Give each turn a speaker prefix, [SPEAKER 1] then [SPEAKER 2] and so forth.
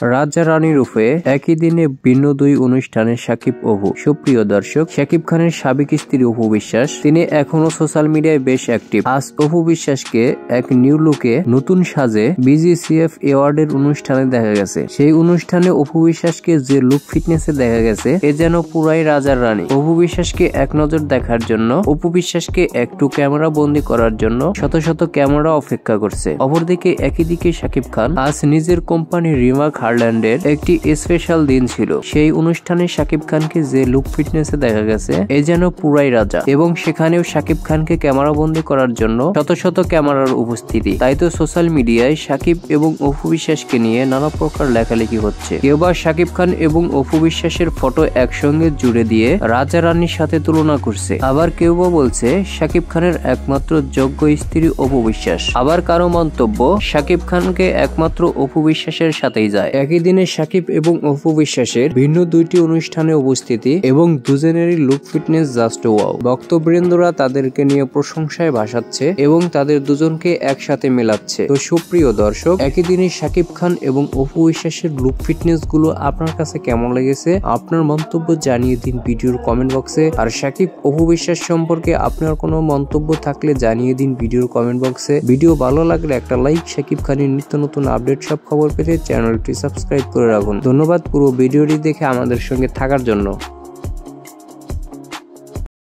[SPEAKER 1] রাজা রানী রূপে একই দিনে ভিন্ন দুই অনুষ্ঠানে শাকিব অপু। সুপ্রিয় দর্শক, শাকিব খানের সাবেক স্ত্রী অপু বিশ্বাস তিনি এখনো সোশ্যাল মিডিয়ায় বেশ অ্যাক্টিভ। আজ অপু বিশ্বাসকে এক নিউ লুকে নতুন সাজে BGCF অ্যাওয়ার্ডের অনুষ্ঠানে দেখা গেছে। সেই অনুষ্ঠানে অপু বিশ্বাসকে যে লুক ফিটনেসে দেখা গেছে এ যেন পুরাই রাজার রানী। অপু বিশ্বাসকে এক নজর দেখার জন্য অপু বিশ্বাসকে একটু ক্যামেরা বন্দি করার জন্য শত শত ক্যামেরা অপেক্ষা করছে। অপরদিকে একই দিকে শাকিব খান আজ নিজের কোম্পানি রিমার্ক হারল্যান্ডের একটি স্পেশাল দিন ছিল। সেই অনুষ্ঠানে শাকিব খানকে যে লুক ফিটনেসে দেখা গেছে এ যেন পুরাই রাজা, এবং সেখানেও শাকিব খানকে ক্যামেরা বন্দি করার জন্য শত শত ক্যামেরার উপস্থিতি। তাই তো সোশ্যাল মিডিয়ায় শাকিব এবং অপু বিশ্বাসকে নিয়ে নানা প্রকার লেখালেখি হচ্ছে। কেউ বা শাকিব খান এবং অপু বিশ্বাসের ফটো একসঙ্গে জুড়ে দিয়ে রাজা রানীর সাথে তুলনা করছে। আবার কেউ বা বলছে শাকিব খানের একমাত্র যোগ্য স্ত্রী অপু বিশ্বাস। আবার কারো মন্তব্য শাকিব খানকে একমাত্র অপু বিশ্বাসের সাথেই যায়। একই দিনে শাকিব এবং অপু বিশ্বাসের ভিন্ন দুইটি অনুষ্ঠানে উপস্থিতি এবং দুজনেরই লুক ফিটনেস জাস্ট ওয়াও। ভক্তবৃন্দরা তাদেরকে নিয়ে প্রশংসায় ভাসাচ্ছে এবং তাদের দুজনকে একসাথে মেলাচ্ছে। তো সুপ্রিয় দর্শক, একই দিনে শাকিব খান এবং অপু বিশ্বাসের লুক ফিটনেস গুলো আপনার কাছে কেমন লেগেছে আপনার মন্তব্য জানিয়ে দিন ভিডিওর কমেন্ট বক্সে। আর শাকিব অপু বিশ্বাস সম্পর্কে আপনার কোনো মন্তব্য থাকলে জানিয়ে দিন ভিডিওর কমেন্ট বক্সে। ভিডিও ভালো লাগলে একটা লাইক, শাকিব খানের নিত্য নতুন আপডেট সব খবর পেতে চ্যানেলটি সাবস্ক্রাইব করে রাখুন। ধন্যবাদ পুরো ভিডিওটি দেখে আমাদের সঙ্গে থাকার জন্য।